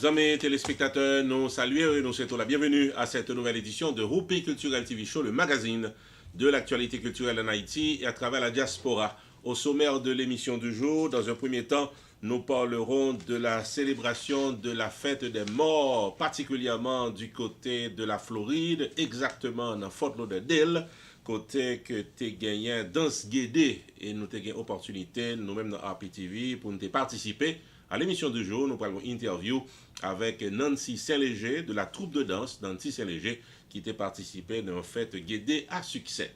Amis téléspectateurs, nous saluons et nous souhaitons la bienvenue à cette nouvelle édition de Roupi Culturel TV Show, le magazine de l'actualité culturelle en Haïti et à travers la diaspora. Au sommaire de l'émission du jour, dans un premier temps, nous parlerons de la célébration de la fête des morts, particulièrement du côté de la Floride, exactement dans Fort Lauderdale, côté que tu gagné dans ce guédé et nous avons gagné opportunité, nous-mêmes dans RPTV, pour nous participer à l'émission du jour. Nous parlons interview avec Nancy Saint-Léger de la troupe de danse Nancy Saint-Léger qui était participé dans une fête guédé à succès.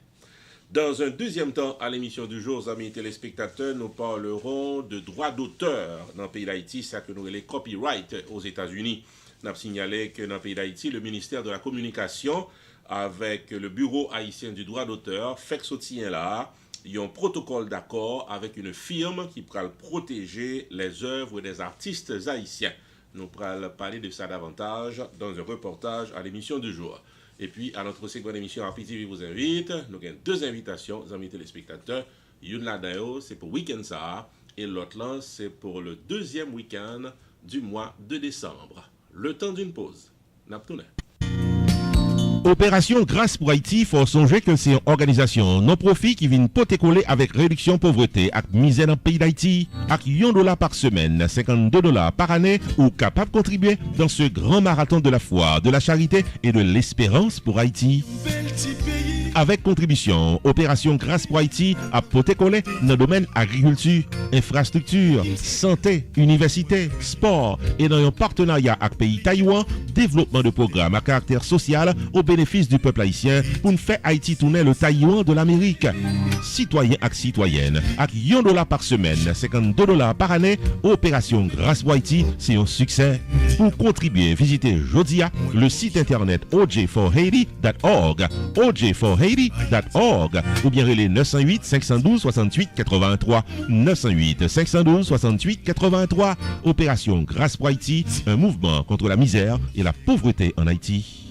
Dans un deuxième temps, à l'émission du jour, amis téléspectateurs, nous parlerons de droits d'auteur dans le pays d'Haïti, ça que nous les copyright aux États-Unis. Nous avons signalé que dans le pays d'Haïti, le ministère de la Communication, avec le Bureau haïtien du droit d'auteur, fait que là, il y a un protocole d'accord avec une firme qui pourra protéger les œuvres des artistes haïtiens. Nous pourrons parler de ça davantage dans un reportage à l'émission du jour. Et puis, à notre seconde émission, RPTV vous invite. Nous avons deux invitations, amis téléspectateurs. Une là-dedans, c'est pour Week-end ça. Et l'autre là, c'est pour le deuxième week-end du mois de décembre. Le temps d'une pause. Naptounet. Opération Grâce pour Haïti, faut songer que c'est une organisation non-profit qui vient poter coller avec réduction pauvreté et misère dans le pays d'Haïti. Avec $1 par semaine, $52 par année, ou capable de contribuer dans ce grand marathon de la foi, de la charité et de l'espérance pour Haïti. Avec contribution, Opération Grâce pour Haïti a poté collé dans le domaine agriculture, infrastructure, santé, université, sport et dans un partenariat avec le pays Taïwan, développement de programmes à caractère social au bénéfice du peuple haïtien pour nous faire Haïti tourner le Taïwan de l'Amérique. Citoyens et citoyennes, avec $1 par semaine, $52 par année, Opération Grâce pour Haïti, c'est un succès. Pour contribuer, visitez Jodia le site internet oj4haiti.org, oj4haiti.org, ou bien relais 908 512 68 83, 908 512 68 83. Opération Grâce pour Haïti, un mouvement contre la misère et la pauvreté en Haïti.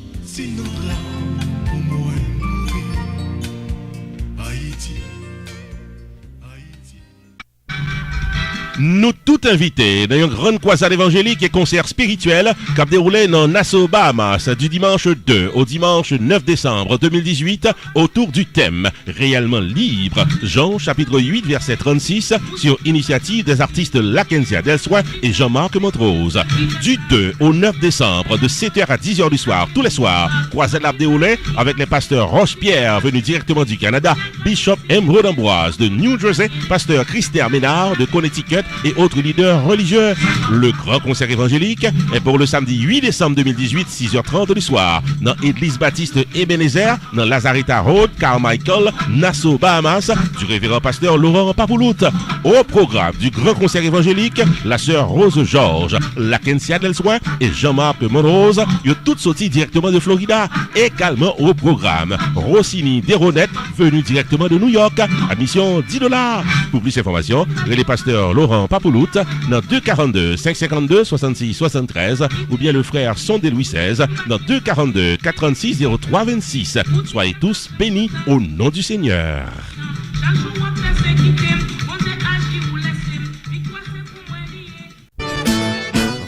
Nous tout invités dans une grande croisade évangélique et concert spirituel qui a déroulé dans Nassau, Bahamas du dimanche 2 au dimanche 9 décembre 2018 autour du thème réellement libre. Jean chapitre 8 verset 36 sur initiative des artistes Lakensia Delsoin et Jean-Marc Montrose. Du 2 au 9 décembre de 7h à 10h du soir tous les soirs, croisade a déroulé avec les pasteurs Roche-Pierre venus directement du Canada, Bishop Emerald Ambroise de New Jersey, pasteur Christophe Ménard de Connecticut et autres leaders religieux. Le grand concert évangélique est pour le samedi 8 décembre 2018, 6h30 du soir, dans Église Baptiste Ebenezer, dans Lazareta Road, Carmichael, Nassau, Bahamas, du révérend pasteur Laurent Papoulout. Au programme du grand concert évangélique, la sœur Rose Georges, Lakensia Delsoin et Jean-Marc Monrose, ils ont toutes sorti directement de Florida. Également au programme, Rossini Desronettes, venu directement de New York, admission $10. Pour plus d'informations, les pasteurs Laurent Papoulout dans 242 552 66 73 ou bien le frère Sondé Louis XVI dans 242 436 03 26. Soyez tous bénis au nom du Seigneur.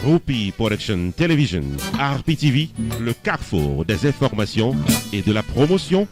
Roupi Production Television, RPTV, le carrefour des informations et de la promotion.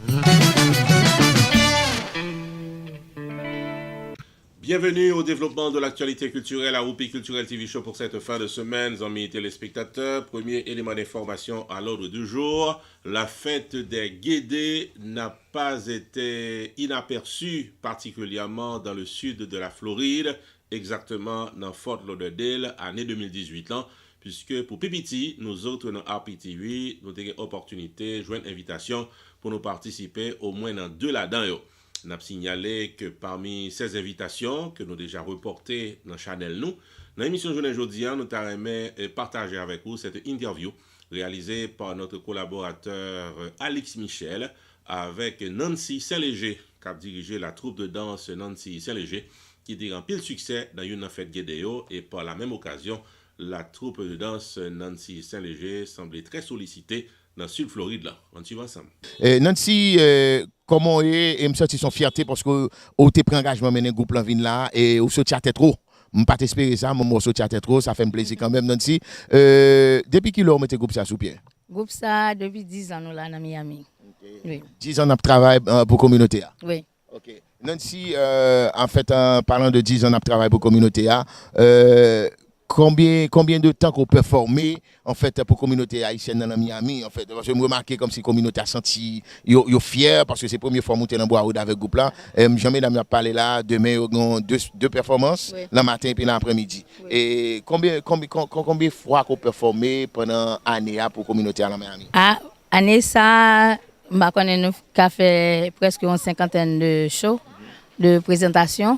Bienvenue au développement de l'actualité culturelle à Roupi Culturel TV Show pour cette fin de semaine, amis téléspectateurs. Premier élément d'information à l'ordre du jour, la fête des Guédés n'a pas été inaperçue, particulièrement dans le sud de la Floride, exactement dans Fort Lauderdale, année 2018, là, puisque pour Pipiti, nous autres dans RPTV, nous avons l'opportunité de jouer une invitation pour nous participer au moins dans 2 là-dedans. Nous avons signalé que parmi ces invitations que nous avons déjà reportées dans Chanel nous, dans l'émission Journée Aujourd'hui, nous avons partagé avec vous cette interview réalisée par notre collaborateur Alex Michel avec Nancy Saint-Léger, qui a dirigé la troupe de danse Nancy Saint-Léger, qui a rempli le succès dans une fête Guédéo, et par la même occasion, la troupe de danse Nancy Saint-Léger semblait très sollicitée dans le sud Floride là. On y va ensemble. Nancy, comment est, et me sentir son fierté parce que vous avez pris engagement mener groupe là et vous sorti à tête trop Je pas t'espérer ça, mon morceau tient trop, ça fait un plaisir quand même Nancy. Depuis qui l'on mettez groupe ça sous pied? Groupe ça depuis 10 ans nous là dans Miami. Okay. Oui. 10 ans de travail pour communauté. Oui. OK. Nancy en fait en parlant de 10 ans de travail pour communauté combien de temps qu'on peut former en fait pour communauté haïtienne dans Miami en fait parce que je me remarquer comme si communauté a senti yo fier parce que c'est première fois monter dans Bois-Road avec groupe là jamais n'a parlé là demain deux performances le matin puis l'après-midi et combien fois qu'on peut former pendant année pour communauté à Miami année ça m'a connait nous qu'a fait presque une cinquantaine de shows de présentations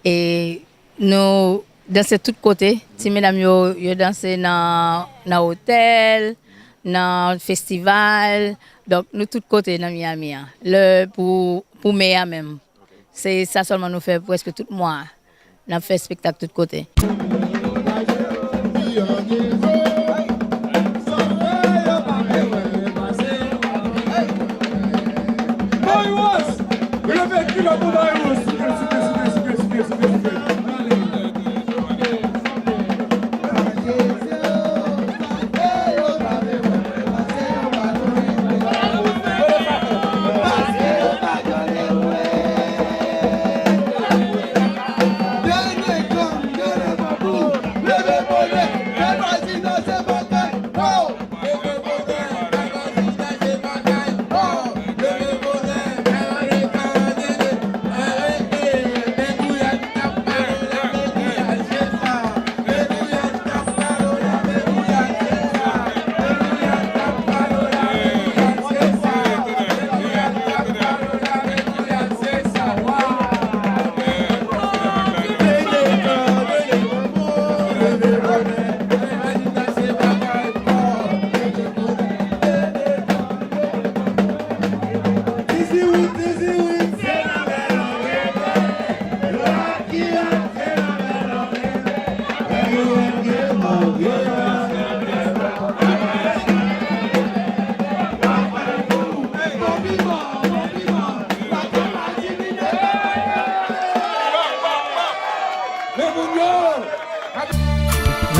et nous danser tous côtés. Si mesdames yo danser dans hôtel, dans festival, donc nous tous côtés dans Miami. Le pour meilleur même. C'est ça seulement nous fait presque tout mois. On fait spectacle tous côtés.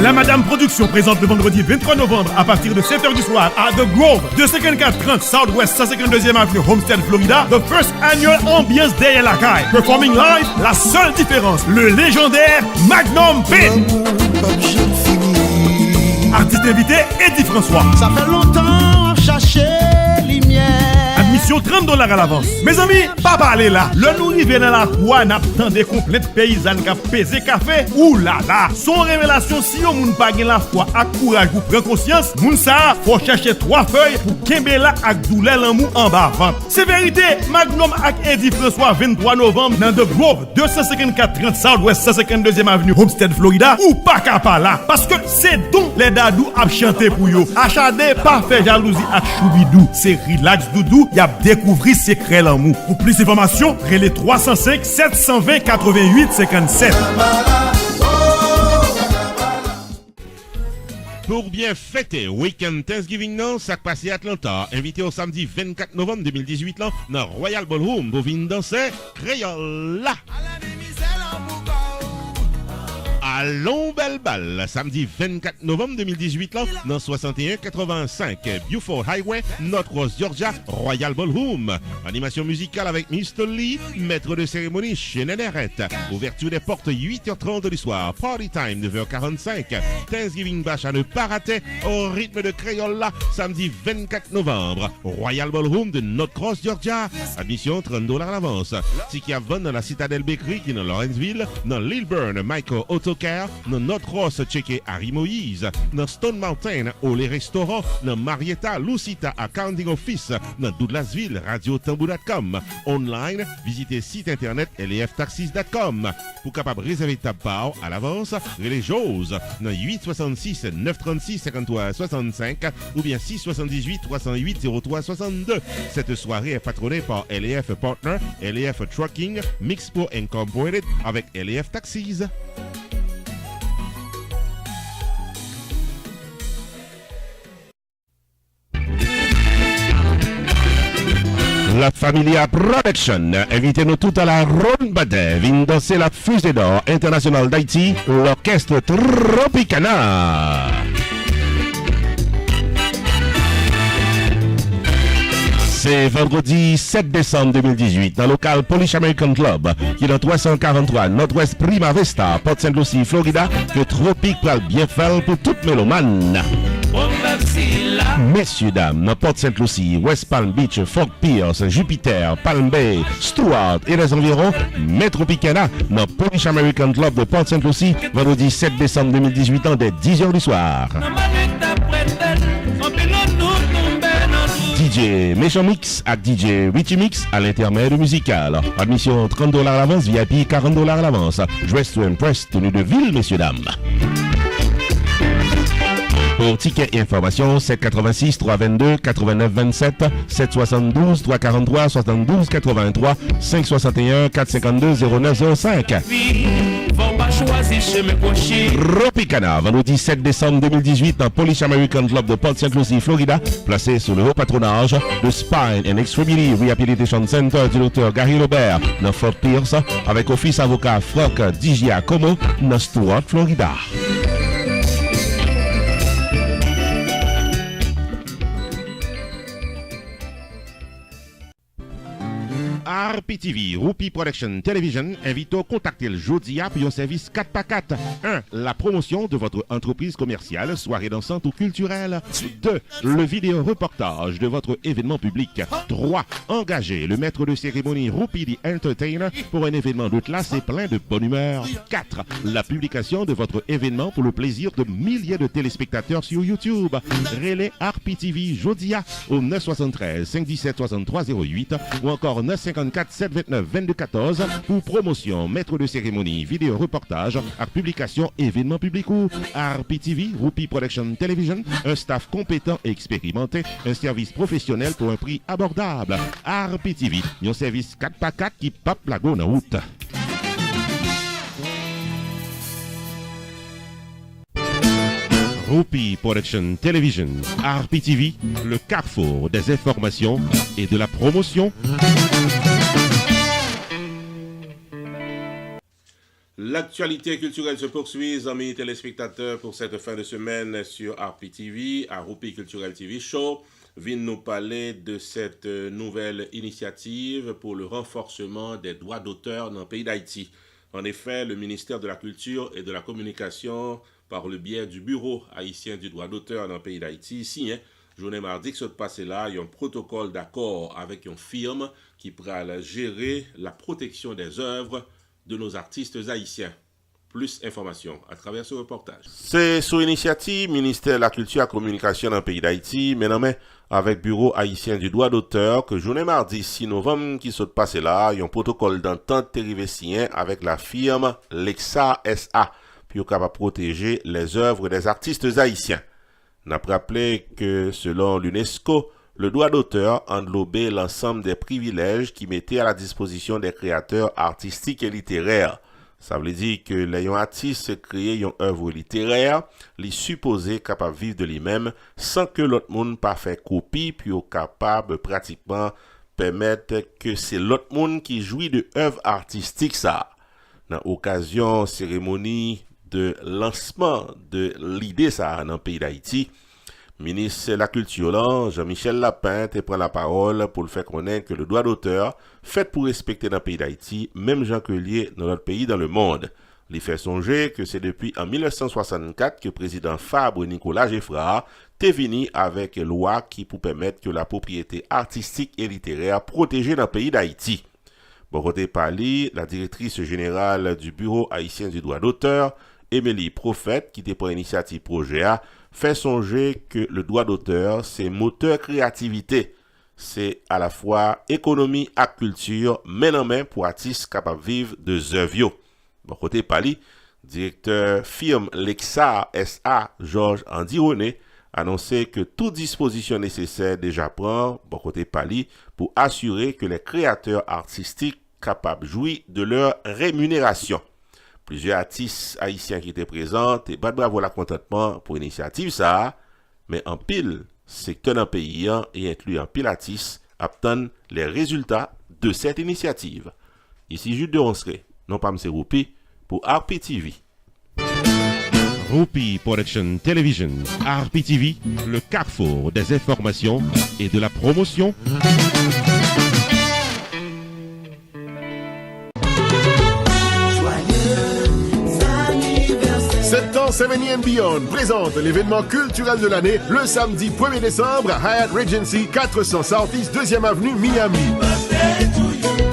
La Madame Production présente le vendredi 23 novembre à partir de 7h du soir à The Grove, 25430 Southwest 152e Avenue, Homestead, Florida, the first annual Ambiance Day à la Caille. Performing live, la seule différence, le légendaire Magnum P. Artiste invité, Eddie François. Ça fait longtemps chercher lumière. Admission $30 à l'avance. Mes amis, pas parler là. Le nous rive dans la croix, n'attend des complètes paysannes qui pesé café. Ouh là là. Son révélation, si on moun pas la foi à courage pour prendre conscience, moun ça, faut chercher 3 feuilles pour Kembela ak douleur l'amour en bas vente. C'est vérité, Magnum ak Eddie François 23 novembre dans The Grove, 25430 Southwest 152e Avenue, Homestead, Florida, ou pas capable là. Parce que c'est donc les dadou a chanté pour yo. Acharné, pas fait jalousie ak choubidou. C'est relax doudou, y a découvert secret l'amour. Pour plus d'informations, relais 305 720 88 57. Pour bien fêter Week-end Thanksgiving non, ça passe à Atlanta. Invité au samedi 24 novembre 2018 là, dans Royal Ballroom pour venir danser Créole là. Allons belle balle, samedi 24 novembre 2018 là, dans 6185 Beaufort Highway, North Georgia, Royal Ballroom. Animation musicale avec Mr. Lee, maître de cérémonie chez Nénérette. Ouverture des portes 8h30 du soir, party time 9h45. Thanksgiving Bash à ne pas rater au rythme de Créole là, samedi 24 novembre. Royal Ballroom de North Georgia. Admission $30 à l'avance. Ticket à vendre dans la Citadel Bakery qui est dans Lawrenceville, dans Lilburn, Michael Autocar, dans Notre Ross, checké Harry Moïse, dans Stone Mountain, au les restaurants, dans Marietta, Lucita, Accounting Office, dans Douglasville, radiotambour.com. Online, visitez site internet leftaxis.com. Pour capable réserver ta part à l'avance, les choses dans 866 936 53 65 ou bien 678 308 03 62. Cette soirée est patronnée par LEF Partner, LEF Trucking, Mixpo Incorporated avec LEF Taxis. La Familia Production invite nous tout à la Ronde Badet, vient danser la fusée d'or internationale d'Haïti, l'orchestre Tropicana. C'est vendredi 7 décembre 2018 dans le local Polish American Club qui est dans 343 Nord-Ouest Prima Vista, Port St. Lucie, Florida, que Tropique va bien faire pour toute mélomane. Messieurs, dames, dans Port St. Lucie, West Palm Beach, Fort Pierce, Jupiter, Palm Bay, Stewart et les environs, Metropicana dans Polish American Club de Port St. Lucie, vendredi 7 décembre 2018 dès 10h du soir. DJ Méchant Mix à DJ Richie Mix à l'intermède musical. Admission $30 à l'avance, VIP $40 à l'avance. Dress to impress, tenue de ville, messieurs, dames. Pour tickets et informations, 786 322 89 27, 772 343 72 83, 561 452 0905. Tropicana, vendredi 7 décembre 2018 dans Polish American Club de Port St. Lucie, Florida, placé sous le haut patronage de Spine and Extremity Rehabilitation Center du Dr. Gary Robert dans Fort Pierce, avec office avocat Frank Digiacomo dans Stewart, Florida. RPTV, Rupi Production Television, invite à contacter le jeudi pour un service 4x4. 1. La promotion de votre entreprise commerciale, soirée dansante ou culturelle. 2. Le vidéo reportage de votre événement public. 3. Engager le maître de cérémonie Rupi the Entertainer pour un événement de classe et plein de bonne humeur. 4. La publication de votre événement pour le plaisir de milliers de téléspectateurs sur YouTube. Relais RPTV Jodia au 973 517 6308 ou encore 954 729 2214 pour promotion, maître de cérémonie, vidéo reportage, art publication, événement public ou RPTV, Rupi Production Television, un staff compétent et expérimenté, un service professionnel pour un prix abordable. RPTV, un service 4x4 qui pape la go en route. Rupi Production Television, RPTV, le carrefour des informations et de la promotion. L'actualité culturelle se poursuit, amis téléspectateurs, pour cette fin de semaine sur RPTV, à Rupi Cultural TV Show. Vient nous parler de cette nouvelle initiative pour le renforcement des droits d'auteur dans le pays d'Haïti. En effet, le ministère de la Culture et de la Communication, par le biais du Bureau haïtien du droit d'auteur dans le pays d'Haïti, signe, journée mardi que se passe là, il y a un protocole d'accord avec une firme qui pourra gérer la protection des œuvres de nos artistes haïtiens. Plus d'informations à travers ce reportage. C'est sous initiative ministère de la Culture et de la Communication dans le pays d'Haïti, mais non mais avec Bureau haïtien du droit d'auteur, que journée mardi 6 novembre qui se passe là, il y a un protocole d'entente dérivé signé avec la firme Lexa SA, puis capable protéger les œuvres des artistes haïtiens. On a rappelé que selon l'UNESCO, le droit d'auteur englobait l'ensemble des privilèges qui mettaient à la disposition des créateurs artistiques et littéraires. Ça veut dire que les artistes créent une œuvre littéraire, les supposés capables de vivre de lui-même sans que l'autre monde pas fait copie, puis capable pratiquement permettre que c'est l'autre monde qui jouit de œuvre artistique ça. Dans l'occasion cérémonie de lancement de l'idée ça dans le pays d'Haïti, ministre de la Culture, Jean-Michel Lapin, prend la parole pour le faire connaître que le droit d'auteur, fait pour respecter dans le pays d'Haïti, même gens que lié dans notre pays dans le monde. Il fait songer que c'est depuis en 1964 que le président Fabre Nicolas Geffrard est venu avec une loi qui pour permettre que la propriété artistique et littéraire protégée dans le pays d'Haïti. Bon côté parli, la directrice générale du Bureau haïtien du droit d'auteur, Émilie Prophète, qui était pour initiative projet A, fait songer que le droit d'auteur, c'est moteur créativité. C'est à la fois économie et culture, main en main pour artistes capables de vivre de œuvres. Bon côté Pali, directeur firme Lexa SA, Georges Andy-René, annonçait que toute disposition nécessaire déjà prend, bon côté Pali, pour assurer que les créateurs artistiques capables de jouir de leur rémunération. Plusieurs artistes haïtiens qui étaient présents et bravo la contentement pour l'initiative ça, mais en pile secteur d'un pays et inclut en pile artistes attendre les résultats de cette initiative. Ici Jude de Ronselet, non pas M. Roupi, pour RPTV. Roupi Production Television, RPTV, le carrefour des informations et de la promotion. 7 ans 70 and Beyond présente l'événement culturel de l'année le samedi 1er décembre à Hyatt Regency 400 Southeast 2e Avenue, Miami.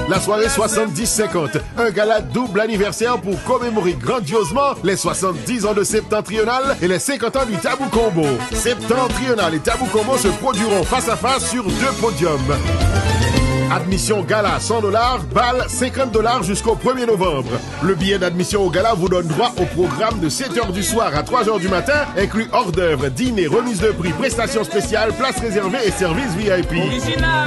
La soirée 70-50, un gala double anniversaire pour commémorer grandiosement les 70 ans de Septentrional et les 50 ans du Tabou Combo. Septentrional et Tabou Combo se produiront face à face sur 2 podiums. Admission gala $100, balle $50 jusqu'au 1er novembre. Le billet d'admission au gala vous donne droit au programme de 7h du soir à 3h du matin, inclus hors d'œuvre, dîner, remise de prix, prestations spéciales, places réservées et services VIP.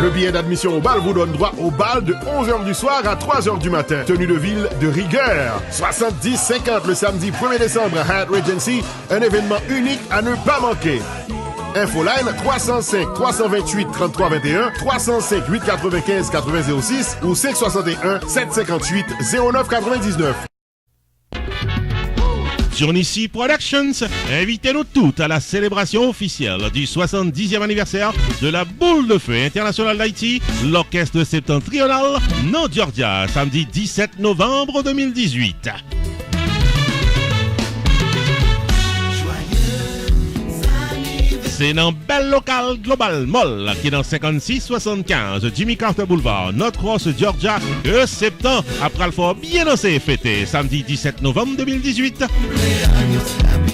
Le billet d'admission au bal vous donne droit au bal de 11h du soir à 3h du matin. Tenue de ville de rigueur. 70-50 le samedi 1er décembre à Hyatt Regency, un événement unique à ne pas manquer. Infoline 305 328 33 21, 305 895 8006 ou 561 758 09 99. Johnny Productions, invitez-nous toutes à la célébration officielle du 70e anniversaire de la Boule de Feu internationale d'Haïti, l'orchestre septentrional, non Georgia, samedi 17 novembre 2018. C'est dans Belle Local Global Mall qui est dans 5675 Jimmy Carter Boulevard, North-Cross, Georgia, que septembre après le fort bien dansé et fêté samedi 17 novembre 2018.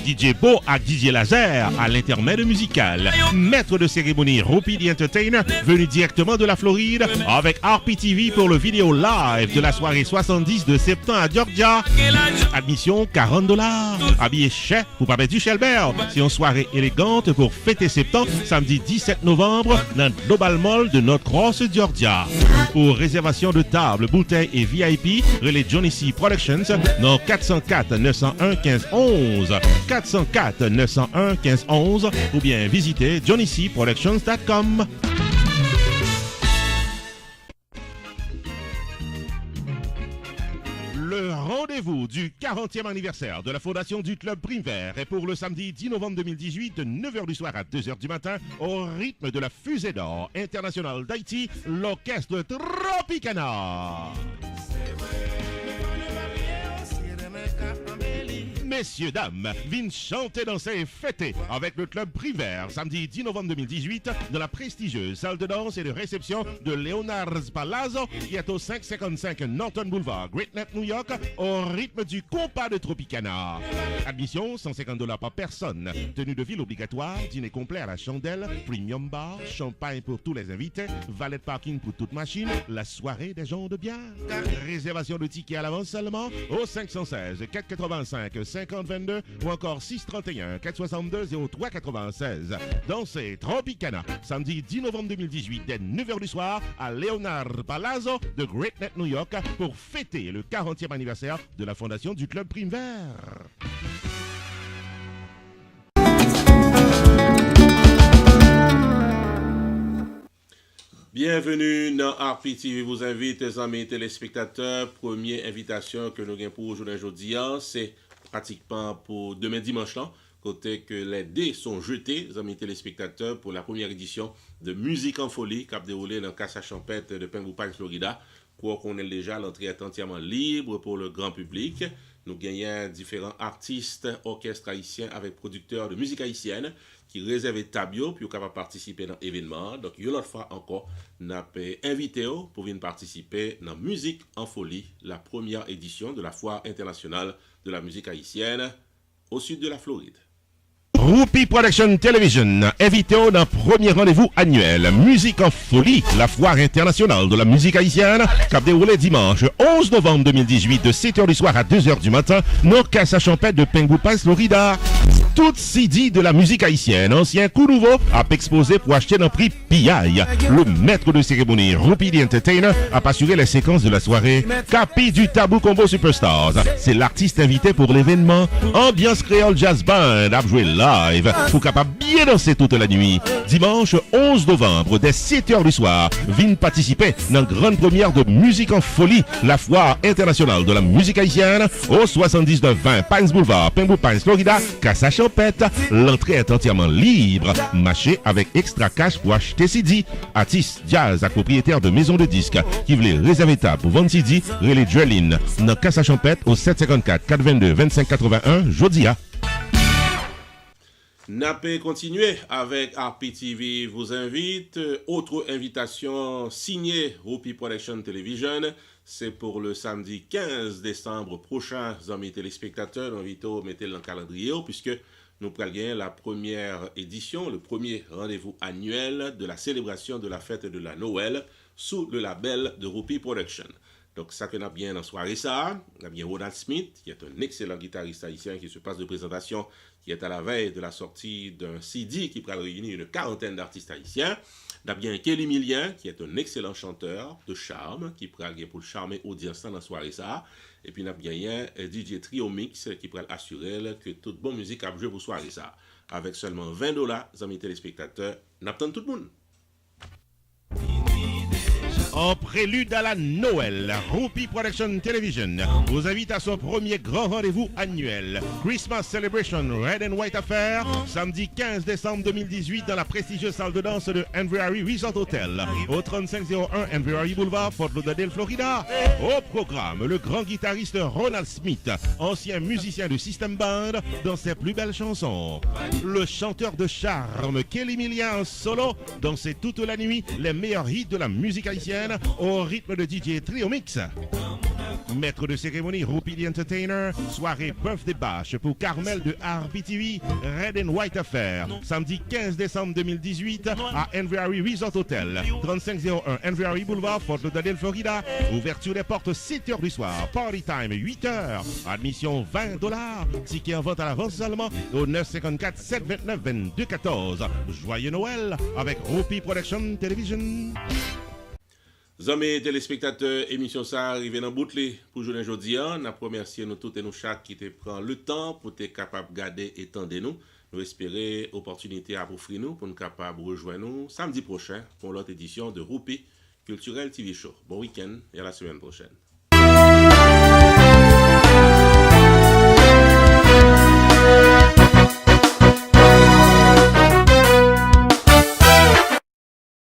DJ Beau à DJ Laser à l'intermède musical. Maître de cérémonie Roupi the Entertainer, venu directement de la Floride avec RPTV pour le vidéo live de la soirée 70 de septembre à Georgia. Admission $40. Habillé cher pour pas mettre du Shelbert. C'est une soirée élégante pour fêter septembre, samedi 17 novembre, dans le Global Mall de North-Cross, Georgia. Pour réservation de table, bouteilles et VIP, relais Johnny C Productions dans 404 901 1511. 404 901 1511 ou bien visitez johnnycproductions.com. Le rendez-vous du 40e anniversaire de la fondation du Club Prime Vert est pour le samedi 10 novembre 2018 de 9h du soir à 2h du matin au rythme de la fusée d'or internationale d'Haïti, l'orchestre Tropicana. Messieurs, dames, viennent chanter, danser et fêter avec le club Privert samedi 10 novembre 2018 dans la prestigieuse salle de danse et de réception de Leonard's Palazzo qui est au 555 Norton Boulevard, Great Neck, New York, au rythme du compas de Tropicana. Admission $150 par personne. Tenue de ville obligatoire, dîner complet à la chandelle, premium bar, champagne pour tous les invités, valet de parking pour toute machine, la soirée des gens de bien. Réservation de tickets à l'avance seulement au 516 485 5022 ou encore 631 462 0396. Dansez Tropicana, samedi 10 novembre 2018 dès 9h du soir à Leonard Palazzo de Great Neck, New York pour fêter le 40e anniversaire de la fondation du Club Prime Vert. Bienvenue dans RPTV vous invite, les amis téléspectateurs. Première invitation que nous avons pour aujourd'hui, c'est pratiquement pour demain dimanche, là, côté que les dés sont jetés, les amis téléspectateurs, pour la première édition de Musique en Folie, qui a déroulé dans Casa Champêtre de Penguin Park, Florida. Quoi qu'on ait déjà, l'entrée est entièrement libre pour le grand public. Nous gagnons différents artistes, orchestres haïtiens avec producteurs de musique haïtienne qui réservent tabio pour capable participer dans l'événement. Donc, une autre fois encore, nous avons invité pour venir participer dans Musique en Folie, la première édition de la Foire internationale de la musique haïtienne au sud de la Floride. Roupi Production Television, invité dans le premier rendez-vous annuel Musique en Folie, la foire internationale de la musique haïtienne, qui a déroulé dimanche 11 novembre 2018 de 7h du soir à 2h du matin, dans Casa Champêtre de Penguin Park, Florida. Tout CD de la musique haïtienne, ancien coup nouveau, a exposé pour acheter dans prix PI. Le maître de cérémonie, Rupi the Entertainer, a assuré les séquences de la soirée. Capi du Tabou Combo Superstars, c'est l'artiste invité pour l'événement. Ambiance créole jazz band a joué live pour capable bien danser toute la nuit. Dimanche 11 novembre, dès 7h du soir, viens participer dans la grande première de Musique en Folie, la foire internationale de la musique haïtienne, au 7920 Pines Boulevard, Pembroke Pines, Florida, Casa Champette. L'entrée est entièrement libre. Marchez avec extra cash pour acheter CD. Artiste jazz à propriétaire de maison de disques qui voulait réserver table pour vendre CD, relais Dwellin dans Casa Champette au 754 422 2581 Jodia. Napé continuer avec RPTV vous invite. Autre invitation signée Rupi Production Television. C'est pour le samedi 15 décembre prochain, amis téléspectateurs. Invito, mettez le calendrier puisque nous prenons la première édition, le premier rendez-vous annuel de la célébration de la fête de la Noël sous le label de Rupi Production. Donc, ça qu'on a bien dans la soirée, ça, on a bien Ronald Smith, qui est un excellent guitariste haïtien qui se passe de présentation, qui est à la veille de la sortie d'un CD qui pourra réunir une quarantaine d'artistes haïtiens. On a bien Kelly Millien, qui est un excellent chanteur de charme, qui pourra pour charmer l'audience dans la soirée, ça. Et puis, on a bien DJ Trio Mix, qui pourra assurer que toute bonne musique a joué pour soirée, ça. Avec seulement $20, amis téléspectateurs, on attend tout le monde. En prélude à la Noël, Rupi Production Television vous invite à son premier grand rendez-vous annuel, Christmas Celebration Red and White Affair, samedi 15 décembre 2018 dans la prestigieuse salle de danse de Envery Resort Hotel, au 3501 Envery Boulevard, Fort Lauderdale, Florida. Au programme, le grand guitariste Ronald Smith, ancien musicien de System Band, dans ses plus belles chansons. Le chanteur de charme Kelly Millien en solo, dansait toute la nuit les meilleurs hits de la musique haïtienne au rythme de DJ Trio Mix. Maître de cérémonie Rupi the Entertainer, soirée Birthday Bash pour Carmel de RPTV, Red and White Affair, samedi 15 décembre 2018 à Envery Resort Hotel, 3501 Envery Boulevard, Fort Lauderdale, Florida. Ouverture des portes 7h du soir, party time 8h, admission $20, ticket en vente à l'avance seulement au 954 729 2214. Joyeux Noël avec Rupi Production Television. Amis téléspectateurs, émission ça arrive dans boucle pour journée aujourd'hui. Nous remercions nous toutes et nous chaque qui te prend le temps pour être capable de garder et tendre nous. Nous espérons opportunité à offrir nous pour nous capable de rejoindre nous samedi prochain pour l'autre édition de Rupi Culturel TV Show. Bon week-end et à la semaine prochaine.